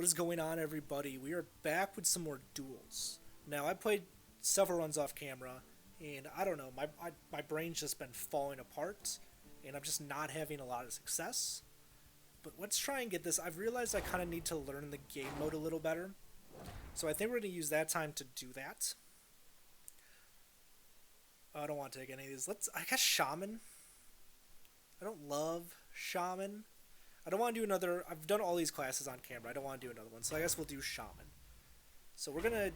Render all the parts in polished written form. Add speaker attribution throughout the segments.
Speaker 1: What is going on, everybody? We are back with some more duels. Now, I played several runs off camera, and I don't know, my brain's just been falling apart, and I'm just not having a lot of success. But let's try and get this. I've realized I kind of need to learn the game mode a little better, so I think we're going to use that time to do that. I don't want to take any of these. I guess Shaman. I don't love Shaman. I don't want to do another. I've done all these classes on camera. I don't want to do another one, so I guess we'll do Shaman. So we're gonna.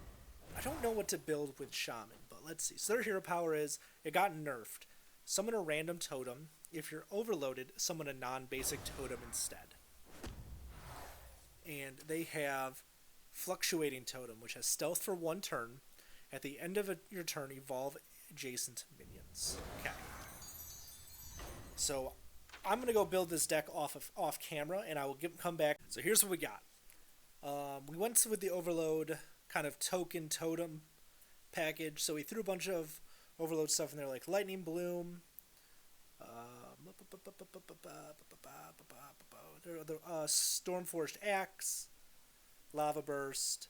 Speaker 1: I don't know what to build with Shaman, but let's see. So their hero power is it got nerfed. Summon a random totem. If you're overloaded, summon a non-basic totem instead. And they have Fluctuating Totem, which has stealth for 1 turn. At the end of your turn, evolve adjacent minions. Okay. So I'm gonna go build this deck off camera, and I will come back. So here's what we got. We went with the overload kind of token totem package. So we threw a bunch of overload stuff in there, like lightning bloom. Stormforged axe, lava burst,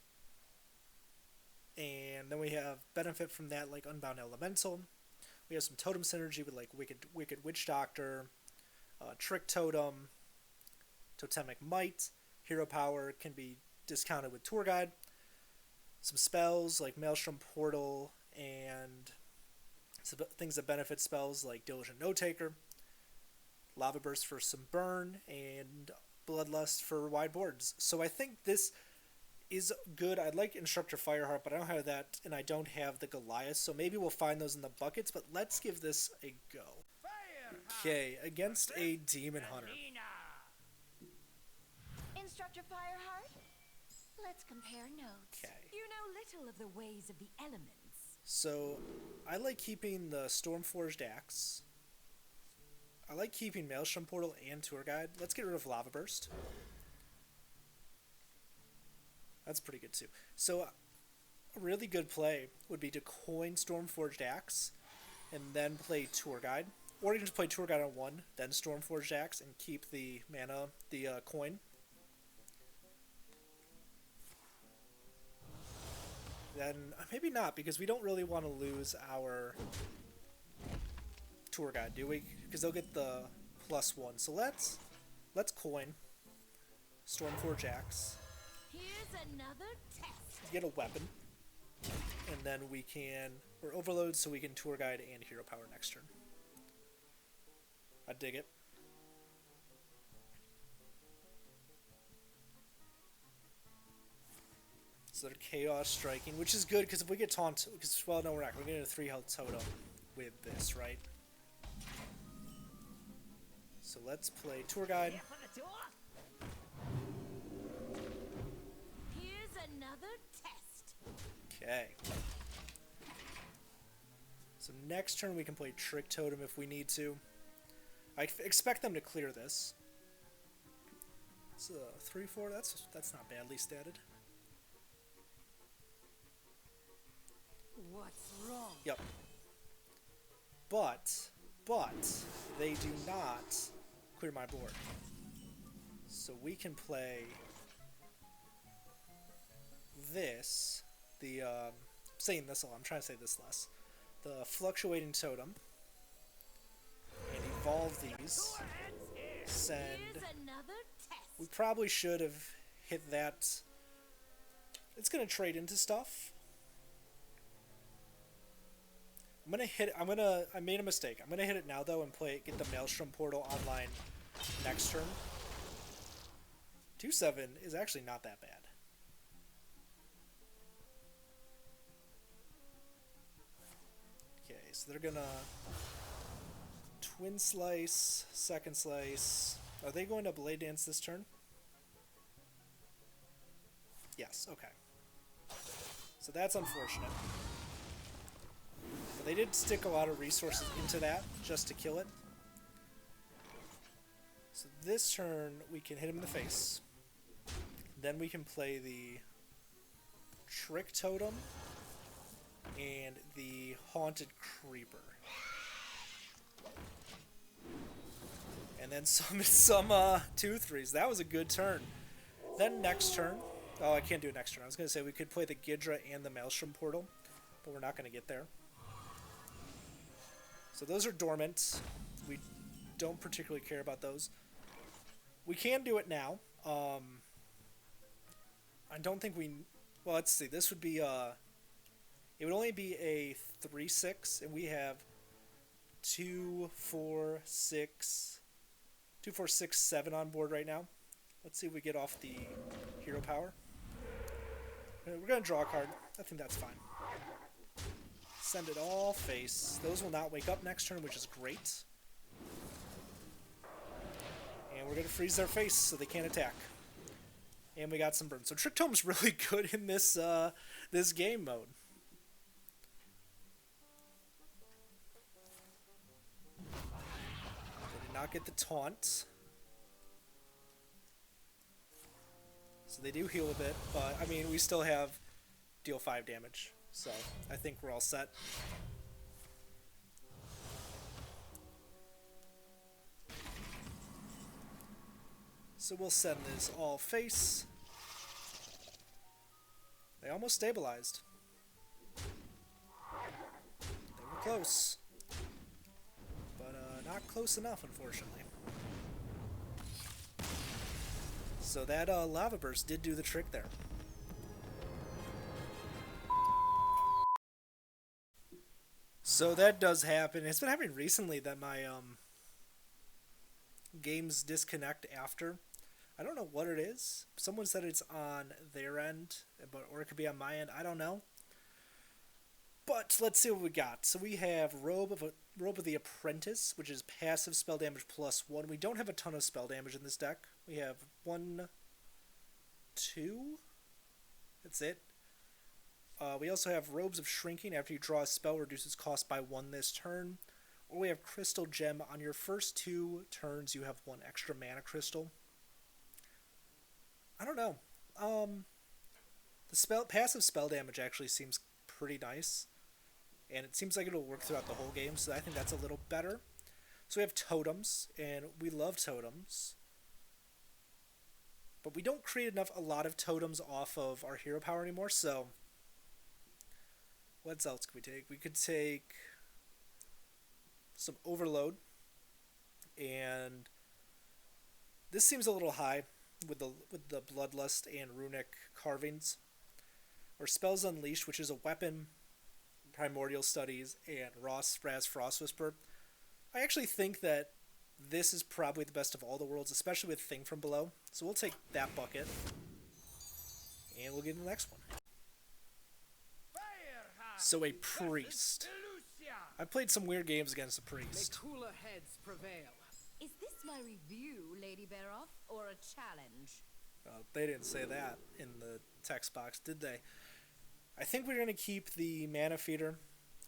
Speaker 1: and then we have benefit from that like unbound elemental. We have some totem synergy with like wicked witch doctor. Trick Totem, Totemic Might, Hero Power can be discounted with Tour Guide. Some spells like Maelstrom Portal and some things that benefit spells like Diligent Note Taker. Lava Burst for some burn, and Bloodlust for wide boards. So I think this is good. I'd like Instructor Fireheart, but I don't have that, and I don't have the Goliath, so maybe we'll find those in the buckets, but let's give this a go. Okay, against a Demon Hunter.
Speaker 2: Instructor Fireheart, let's compare notes.
Speaker 1: Okay.
Speaker 2: You know little of the ways of the elements.
Speaker 1: So, I like keeping the Stormforged Axe. I like keeping Maelstrom Portal and Tour Guide. Let's get rid of Lava Burst. That's pretty good too. So, a really good play would be to coin Stormforged Axe and then play Tour Guide. Or you can just play Tour Guide on 1, then Stormforged Axe, and keep the mana, the coin. Then, maybe not, because we don't really want to lose our Tour Guide, do we? Because they'll get the +1. So let's coin Stormforged Axe.
Speaker 2: Here's another test.
Speaker 1: Get a weapon. And then we're overload, so we can Tour Guide and Hero Power next turn. I dig it. So they're Chaos Striking, which is good, because if we get Taunt... Well, no, we're not. We're getting a 3 health totem with this, right? So let's play Tour Guide.
Speaker 2: Here's another test.
Speaker 1: Okay. So next turn we can play Trick Totem if we need to. I expect them to clear this. It's a 3-4. That's not badly statted.
Speaker 2: What's wrong?
Speaker 1: Yep. But they do not clear my board. So we can play this. I'm saying this a lot. I'm trying to say this less. The Fluctuating Totem. And evolve these. Send. We probably should have hit that. It's gonna trade into stuff. I made a mistake. I'm gonna hit it now though and get the Maelstrom Portal online next turn. 2-7 is actually not that bad. Okay, so they're gonna Twin Slice, Second Slice. Are they going to Blade Dance this turn? Yes, okay. So that's unfortunate. But they did stick a lot of resources into that just to kill it. So this turn we can hit him in the face. Then we can play the Trick Totem and the Haunted Creeper. And then some 2/3s. That was a good turn. Then next turn, oh, I can't do it next turn. I was going to say we could play the Gidra and the Maelstrom Portal, but we're not going to get there. So those are dormant. We don't particularly care about those. We can do it now. I don't think we... Well, let's see. This would be... it would only be a 3/6, and we have 2, 4, 6... 2, 4, 6, 7 on board right now. Let's see if we get off the hero power. We're going to draw a card. I think that's fine. Send it all face. Those will not wake up next turn, which is great. And we're going to freeze their face so they can't attack. And we got some burn. So Trick Tome's really good in this this game mode. They did not get the taunt. So they do heal a bit, but I mean we still have deal 5 damage. So I think we're all set. So we'll send this all face. They almost stabilized. They were close. But not close enough, unfortunately. So that Lava Burst did do the trick there. So that does happen. It's been happening recently that my games disconnect after. I don't know what it is. Someone said it's on their end, or it could be on my end. I don't know. But let's see what we got. So we have Robe of the Apprentice, which is passive spell damage +1. We don't have a ton of spell damage in this deck. We have 1, 2. That's it. We also have Robes of Shrinking. After you draw a spell, reduces cost by 1 this turn. Or we have Crystal Gem. On your first 2 turns, you have 1 extra mana crystal. I don't know. The passive spell damage actually seems pretty nice. And it seems like it'll work throughout the whole game, so I think that's a little better. So we have totems, and we love totems. But we don't create a lot of totems off of our hero power anymore, so... What else could we take? We could take some Overload, and this seems a little high with the Bloodlust and Runic Carvings. Or Spells Unleashed, which is a weapon, Primordial Studies, and Raz Frost Whisper. I actually think that this is probably the best of all the worlds, especially with Thing from Below. So we'll take that bucket, and we'll get to the next one. So a Priest. I've played some weird games against a Priest.
Speaker 3: May cooler heads prevail.
Speaker 2: Is this my review, Lady Bearoff, or a challenge?
Speaker 1: They didn't say that in the text box, did they? I think we're going to keep the Mana Feeder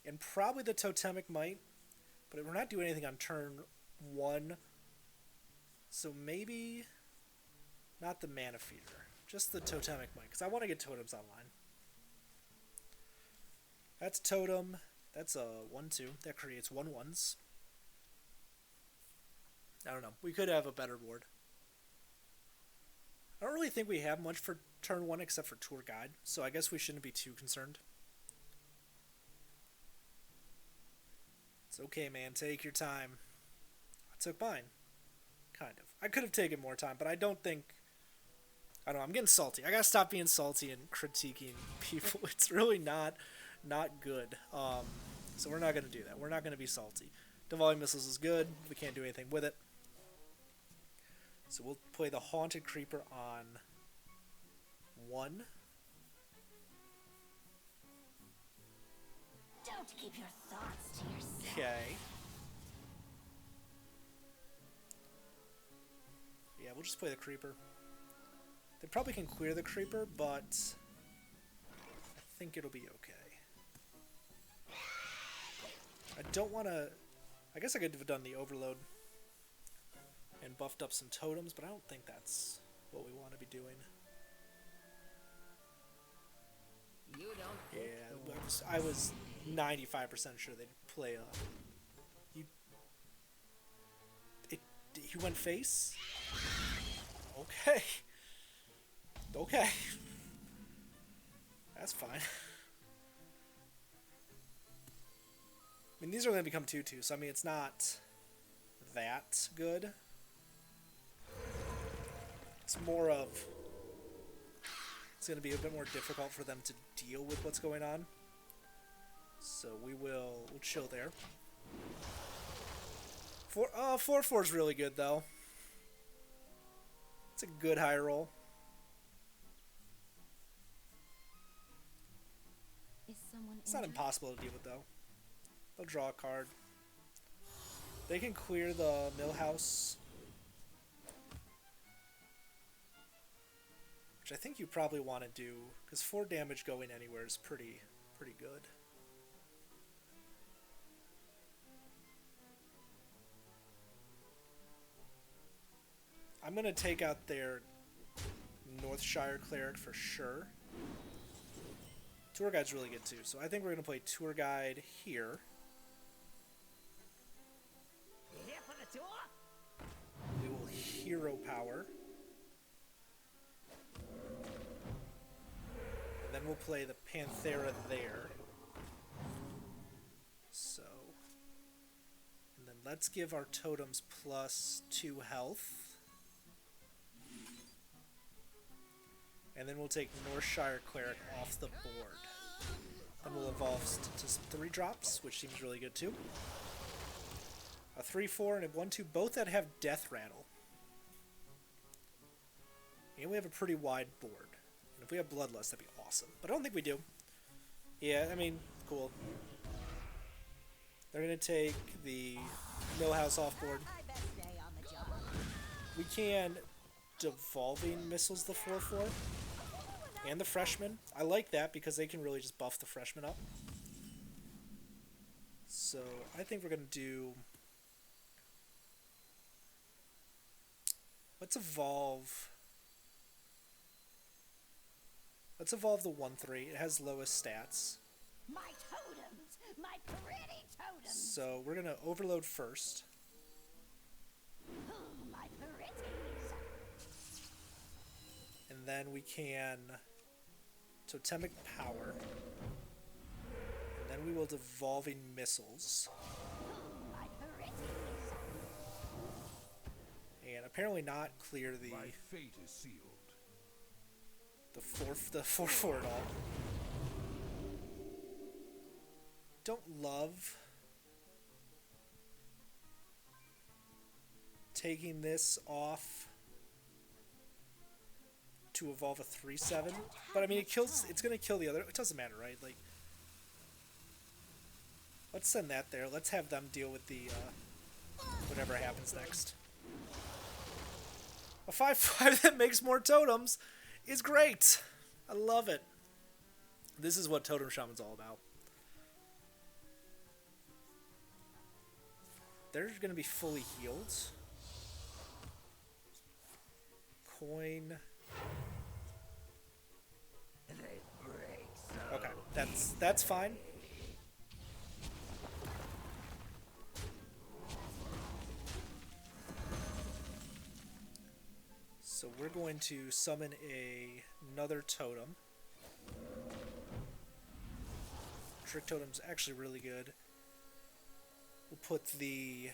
Speaker 1: and probably the Totemic Might, but we're not doing anything on turn 1, so maybe not the Mana Feeder, just the Totemic Might, because I want to get totems online. That's Totem, that's a 1/2, that creates 1/1s. I don't know, we could have a better board. I don't really think we have much for turn 1 except for Tour Guide, so I guess we shouldn't be too concerned. It's okay, man. Take your time. I took mine. Kind of. I could have taken more time, but I don't think... I don't know. I'm getting salty. I gotta stop being salty and critiquing people. It's really not good. So we're not gonna do that. We're not gonna be salty. Devolving Missiles is good. We can't do anything with it. So we'll play the Haunted Creeper on 1.
Speaker 2: Don't keep your thoughts to yourself.
Speaker 1: Okay. Yeah, we'll just play the Creeper. They probably can clear the Creeper, but I think it'll be okay. I don't want to... I guess I could have done the Overload and buffed up some totems, but I don't think that's what we want to be doing.
Speaker 3: You don't.
Speaker 1: Yeah, I was 95% sure they'd play a... He went face? Okay. Okay. That's fine. I mean, these are going to become 2/2, so I mean, it's not that good. It's more of... It's going to be a bit more difficult for them to deal with what's going on. So we'll chill there. 4/4 is really good, though. It's a good high roll. It's not impossible to deal with, though. They'll draw a card. They can clear the mill house, which I think you probably want to do, because 4 damage going anywhere is pretty good. I'm going to take out their Northshire Cleric for sure. Tour Guide's really good too, so I think we're going to play Tour Guide here.
Speaker 3: Here for the tour?
Speaker 1: We will Hero Power. And then we'll play the Panthera there. So. And then let's give our totems +2 health. And then we'll take Northshire Cleric off the board. And we'll evolve to some 3-drops, which seems really good too. A 3/4 and a 1/2, both that have Death Rattle. And we have a pretty wide board. And if we have Bloodlust, that'd be awesome. But I don't think we do. Yeah, I mean, cool. They're going to take the Millhouse off board. We can Devolving Missiles the 4/4. And the Freshman. I like that because they can really just buff the Freshman up. So I think we're going to do... Let's evolve the 1/3. It has lowest stats.
Speaker 2: My totems! My pretty totems!
Speaker 1: So we're going to overload first.
Speaker 2: My pretties!
Speaker 1: And then we can Totemic Power. And then we will Devolving Missiles.
Speaker 2: My pretties!
Speaker 1: And apparently not clear the...
Speaker 4: My fate is sealed.
Speaker 1: The 4/4 at all. Don't love taking this off to evolve a 3/7, but I mean it's gonna kill the other. It doesn't matter, right? Like, let's send that there. Let's have them deal with the whatever happens next. A 5/5 that makes more totems is great. I love it. This is what Totem Shaman's all about. They're going to be fully healed. Coin. Okay, that's fine. So we're going to summon another totem. Trick Totem's actually really good. We'll put the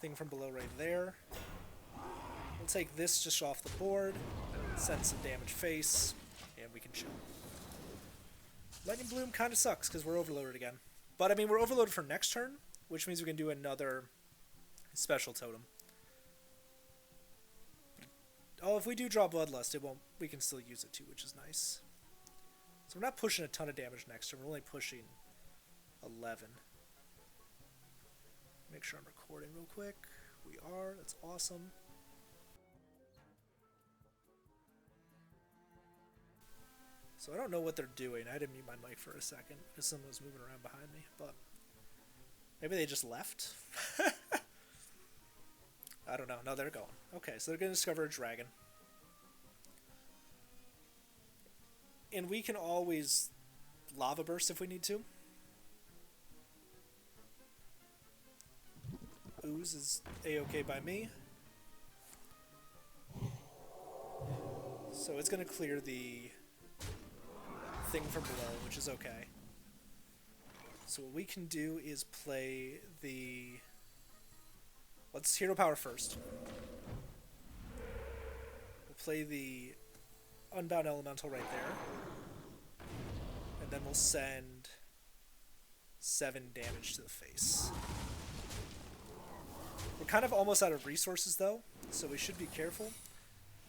Speaker 1: thing from below right there. We'll take this just off the board, send some damage face, and we can chill. Lightning Bloom kind of sucks because we're overloaded again. But I mean, we're overloaded for next turn, which means we can do another special totem. Oh, if we do draw Bloodlust, it won't. We can still use it too, which is nice. So we're not pushing a ton of damage next turn. We're only pushing 11. Make sure I'm recording real quick. We are. That's awesome. So I don't know what they're doing. I didn't mute my mic for a second because someone was moving around behind me, but maybe they just left. I don't know. No, they're going. Okay, so they're going to discover a dragon. And we can always Lava Burst if we need to. Ooze is A-okay by me. So it's going to clear the thing from below, which is okay. So what we can do is play the... Let's hero power first. We'll play the Unbound Elemental right there. And then we'll send 7 damage to the face. We're kind of almost out of resources though, so we should be careful.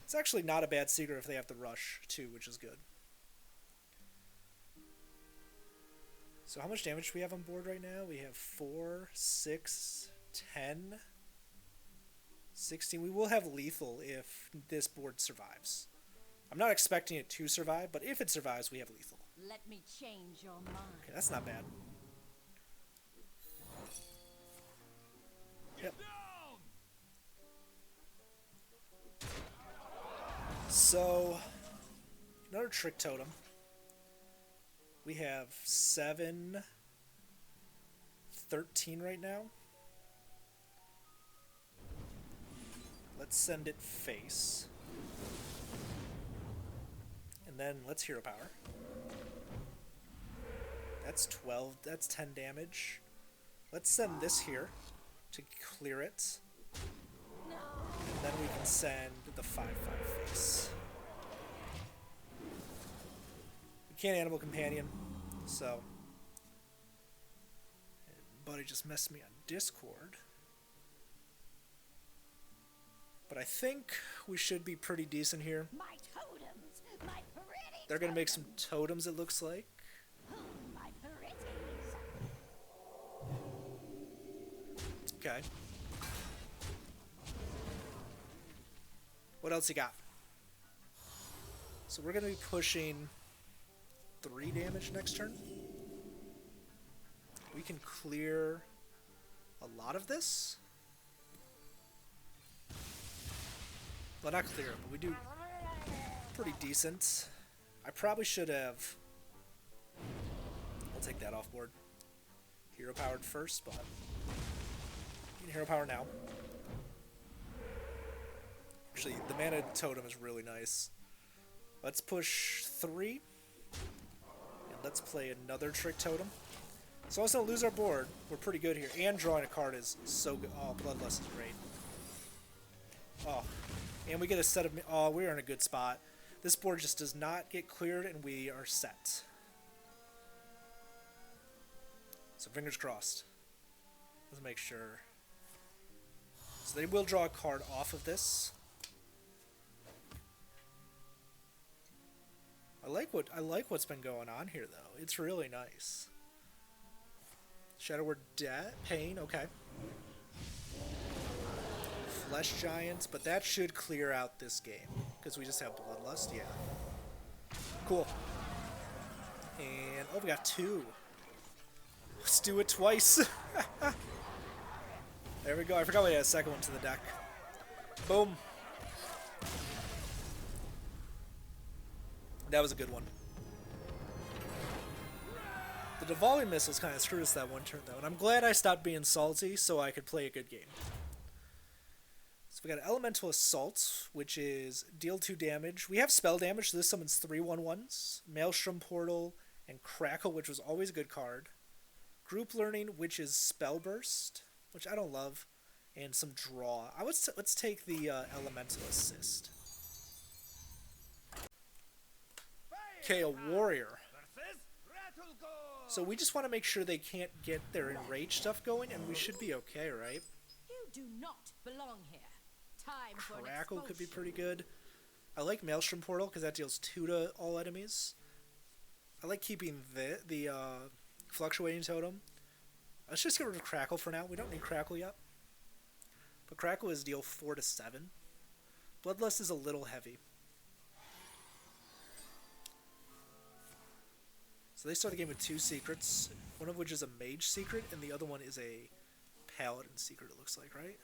Speaker 1: It's actually not a bad secret if they have to rush too, which is good. So how much damage do we have on board right now? We have 4, 6, 10, 16. We will have lethal if this board survives. I'm not expecting it to survive, but if it survives, we have lethal.
Speaker 2: Let me change your mind.
Speaker 1: Okay, that's not bad. Yep. So, another trick totem. We have 7, 13 right now. Let's send it face. And then let's hero power. That's 12, that's 10 damage. Let's send this here to clear it. And then we can send the 5/5 face. We can't Animal Companion, so... Buddy just messed me on Discord. But I think we should be pretty decent here.
Speaker 2: My totems, my pretty
Speaker 1: They're gonna make some totems, it looks like.
Speaker 2: my pretties.
Speaker 1: Okay. What else you got? So we're gonna be pushing 3 damage next turn. We can clear a lot of this. Well, not clear, but we do pretty decent. I probably should have... I'll take that off board. Hero powered first, but... You can hero power now. Actually, the mana totem is really nice. Let's push 3. And let's play another trick totem. So let's not lose our board. We're pretty good here. And drawing a card is so good. Oh, Bloodlust is great. Oh. And we get a set of... Oh, we're in a good spot. This board just does not get cleared, and we are set. So fingers crossed. Let's make sure. So they will draw a card off of this. I like what's been going on here, though. It's really nice. Shadow Word Pain, okay. Flesh Giants, but that should clear out this game. Because we just have Bloodlust, yeah. Cool. And, oh, we got 2. Let's do it twice. There we go. I forgot we had a second one to the deck. Boom. That was a good one. The Devolving Missiles kind of screwed us that one turn, though. And I'm glad I stopped being salty so I could play a good game. So we got Elemental Assault, which is deal 2 damage. We have spell damage, so this summons 3 1/1s. Maelstrom Portal and Crackle, which was always a good card. Group Learning, which is Spell Burst, which I don't love. And some Draw. Let's take the Elemental Assist. Okay, a Warrior. So we just want to make sure they can't get their enraged stuff going, and we should be okay, right?
Speaker 2: You do not belong here. Time for an
Speaker 1: Crackle could be
Speaker 2: expulsion.
Speaker 1: pretty good. I like Maelstrom Portal because that deals 2 to all enemies. I like keeping the Fluctuating Totem. Let's just get rid of Crackle for now. We don't need Crackle yet. But Crackle is deal 4 to 7. Bloodlust is a little heavy. So they start the game with 2 secrets, one of which is a Mage secret, and the other one is a Paladin secret, it looks like, right?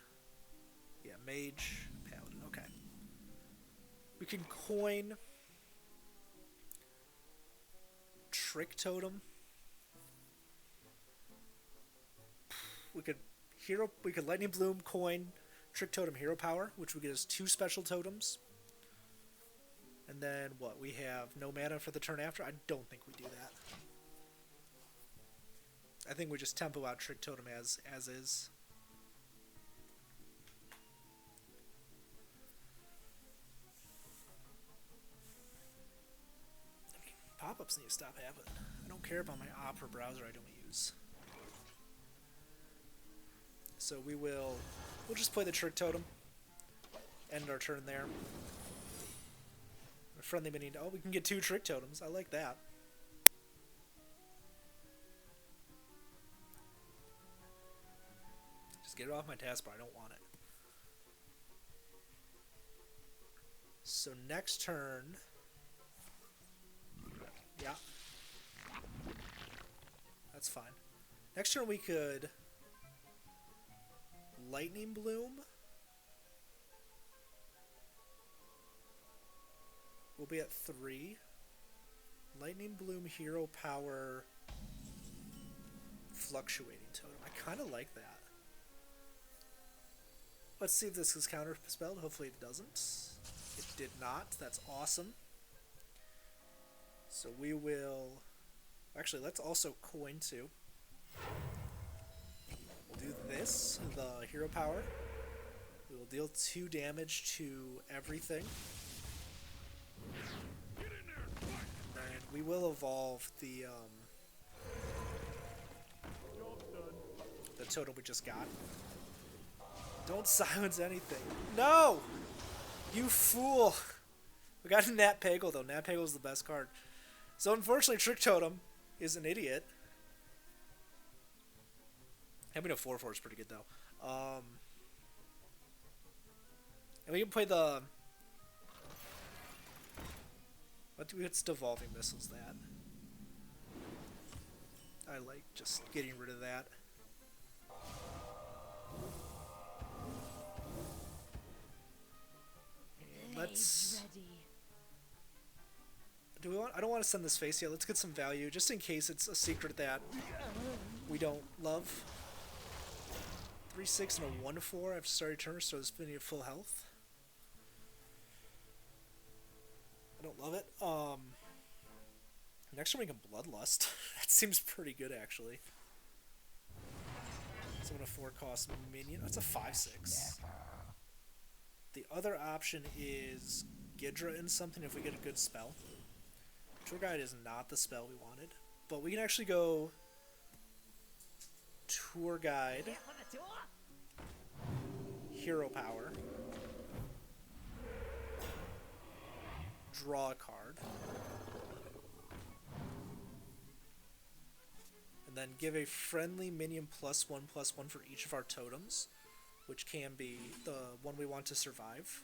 Speaker 1: Yeah, Mage, Paladin, okay. We can coin Trick Totem. We could Lightning Bloom, coin Trick Totem Hero Power, which would get us 2 special totems. And then what? We have no mana for the turn after? I don't think we do that. I think we just tempo out Trick Totem as is. Pop-ups need to stop happening. I don't care about my Opera browser I don't use. So we'll just play the Trick Totem. End our turn there. A friendly minion. Oh, we can get 2 Trick Totems. I like that. Just get it off my taskbar. I don't want it. So next turn... Yeah. That's fine. Next turn we could... Lightning Bloom. We'll be at 3. Lightning Bloom, Hero Power, Fluctuating Totem. I kind of like that. Let's see if this is counterspelled. Hopefully it doesn't. It did not. That's awesome. So we will... Actually, let's also coin too. We'll do this, the Hero Power. We will deal 2 damage to everything. And we will evolve the totem we just got. Don't silence anything. No! You fool! We got a Nat Pagel though. Nat Pagel is the best card. So unfortunately, Trick Totem is an idiot. Having a 4/4 is pretty good though. And we can play the... What's Devolving Missiles that? I like just getting rid of that. And let's... Do we want... I don't want to send this face yet. Let's get some value, just in case it's a secret that we don't love. 3/6 and a 1/4 after starting turn, so it's been at full health. I don't love it. Next turn we can Bloodlust. That seems pretty good actually. So I'm gonna 4-cost minion. That's a 5/6. The other option is Gidra in something if we get a good spell. Tour Guide is not the spell we wanted, but we can actually go Tour Guide, Hero Power, draw a card, and then give a friendly minion +1/+1 for each of our totems, which can be the one we want to survive.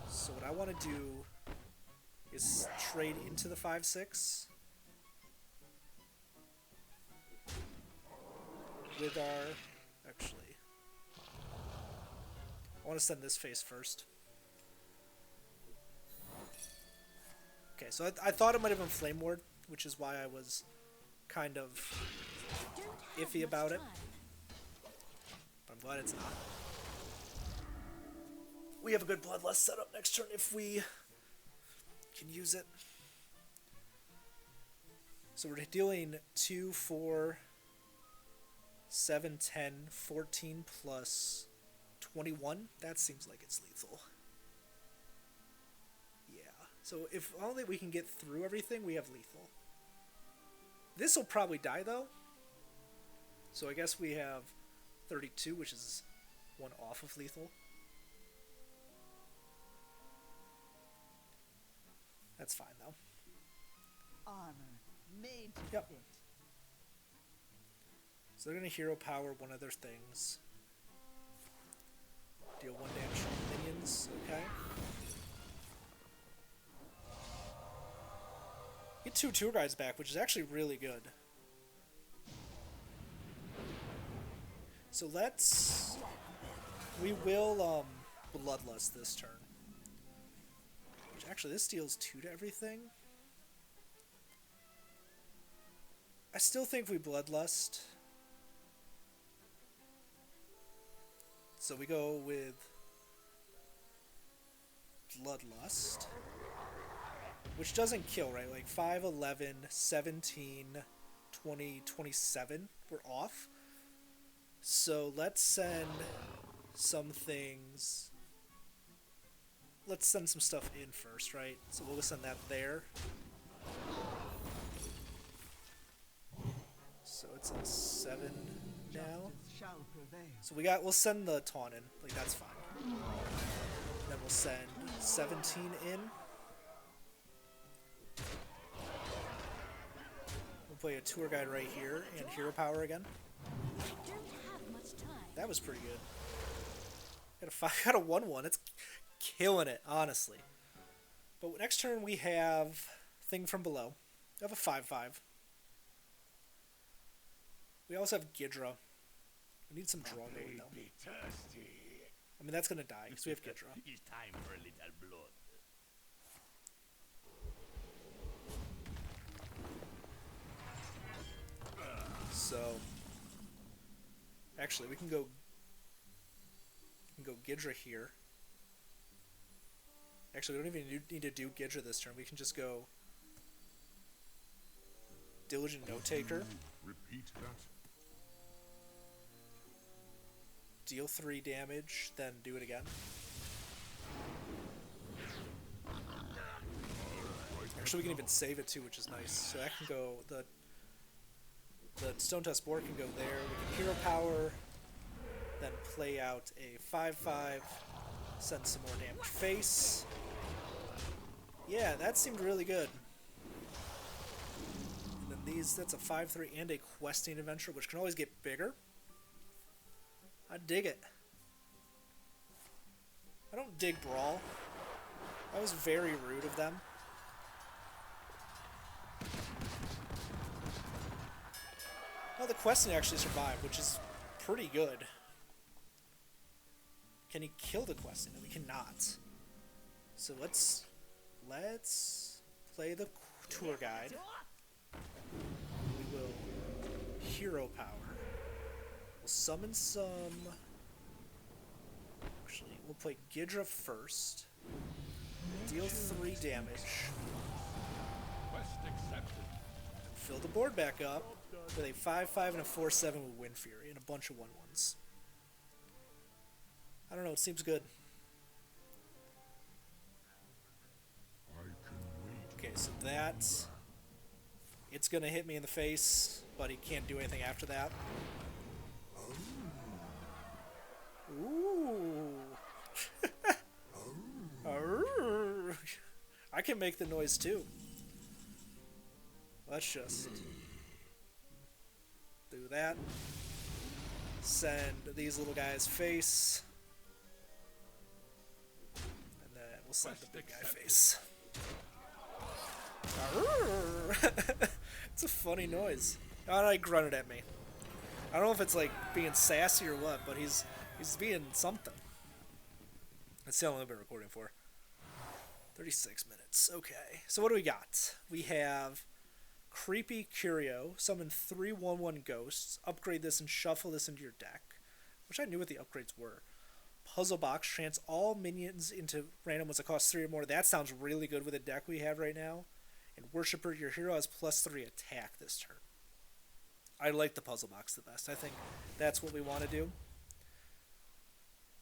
Speaker 1: So what I want to do is trade into the 5/6 with our... Actually, I want to send this face first. Okay, so I thought it might have been Flame Ward, which is why I was kind of iffy about it. But I'm glad it's not. We have a good Bloodlust setup next turn if we can use it. So we're dealing 2, 4, 7, 10, 14 plus 21. That seems like it's lethal. Yeah. So if only we can get through everything, we have lethal. This will probably die though. So I guess we have 32, which is 1 off of lethal. That's fine though.
Speaker 3: Armor made to
Speaker 1: Yep.
Speaker 3: fit.
Speaker 1: So they're gonna Hero Power one of their things. Deal 1 damage to minions, okay. Get 2 Tour Guides back, which is actually really good. So we will Bloodlust this turn. Which actually this deals 2 to everything. I still think we Bloodlust. So we go with Bloodlust, which doesn't kill, right? Like 5, 11, 17, 20, 27. We're off. So let's send some things. Let's send some stuff in first, right? So we'll send that there. So it's at 7 now.
Speaker 3: Justice shall prevail.
Speaker 1: So we'll send the taunt in. Like, that's fine. Then we'll send 17 in. We'll play a tour guide right here and hero power again.
Speaker 2: I don't have much time.
Speaker 1: That was pretty good. Got a 1/1. It's killing it, honestly. But next turn we have Thing from Below. We have a 5/5. We also have Gidra. We need some draw going though. I mean, that's gonna die because we have Gidra.
Speaker 4: It's time for a little blood.
Speaker 1: So, actually, we can go Gidra here. Actually, we don't even need to do Gidra this turn. We can just go Diligent Note Taker.
Speaker 5: Repeat that.
Speaker 1: Deal 3 damage, then do it again. Actually, we can even save it too, which is nice. So that can go, the Stone Tusk Board can go there. We can hero power, then play out a 5/5, send some more damage face. Yeah, that seemed really good. And then that's a 5/3 and a questing adventure, which can always get bigger. I dig it. I don't dig Brawl. That was very rude of them. Oh, the questing actually survived, which is pretty good. Can he kill the questing? No, we cannot. So let's play the tour guide. We will hero power. We'll summon some. Actually, we'll play Gidra first. Deal 3 damage.
Speaker 4: Quest accepted.
Speaker 1: Fill the board back up with a 5/5 and a 4/7 with Wind Fury and a bunch of 1/1s. I don't know, it seems good.
Speaker 5: I can wait.
Speaker 1: Okay, so it's gonna hit me in the face, but he can't do anything after that. Ooh. Arrgh. I can make the noise too. Let's just do that. Send these little guys face. And then we'll send the big guy face. Arrgh. It's a funny noise. Oh, he grunted at me. I don't know if it's like being sassy or what, but he's being something. That's the only I've been recording for. 36 minutes. Okay. So what do we got? We have Creepy Curio. Summon 3 1/1 ghosts. Upgrade this and shuffle this into your deck. Which I knew what the upgrades were. Puzzle Box. Trance all minions into random ones that cost 3 or more. That sounds really good with the deck we have right now. And Worshipper. Your hero has +3 attack this turn. I like the Puzzle Box the best. I think that's what we want to do.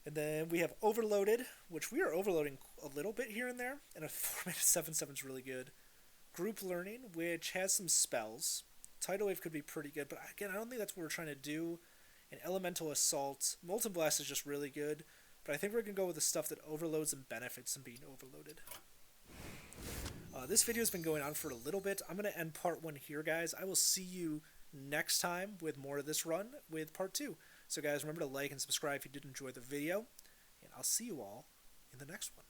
Speaker 1: And then we have Overloaded, which we are overloading a little bit here and there. And a 4-mana 7/7 is really good. Group Learning, which has some spells. Tidal Wave could be pretty good, but again, I don't think that's what we're trying to do. And Elemental Assault. Molten Blast is just really good, but I think we're going to go with the stuff that overloads and benefits from being overloaded. This video has been going on for a little bit. I'm going to end part 1 here, guys. I will see you next time with more of this run with part 2. So guys, remember to like and subscribe if you did enjoy the video, and I'll see you all in the next one.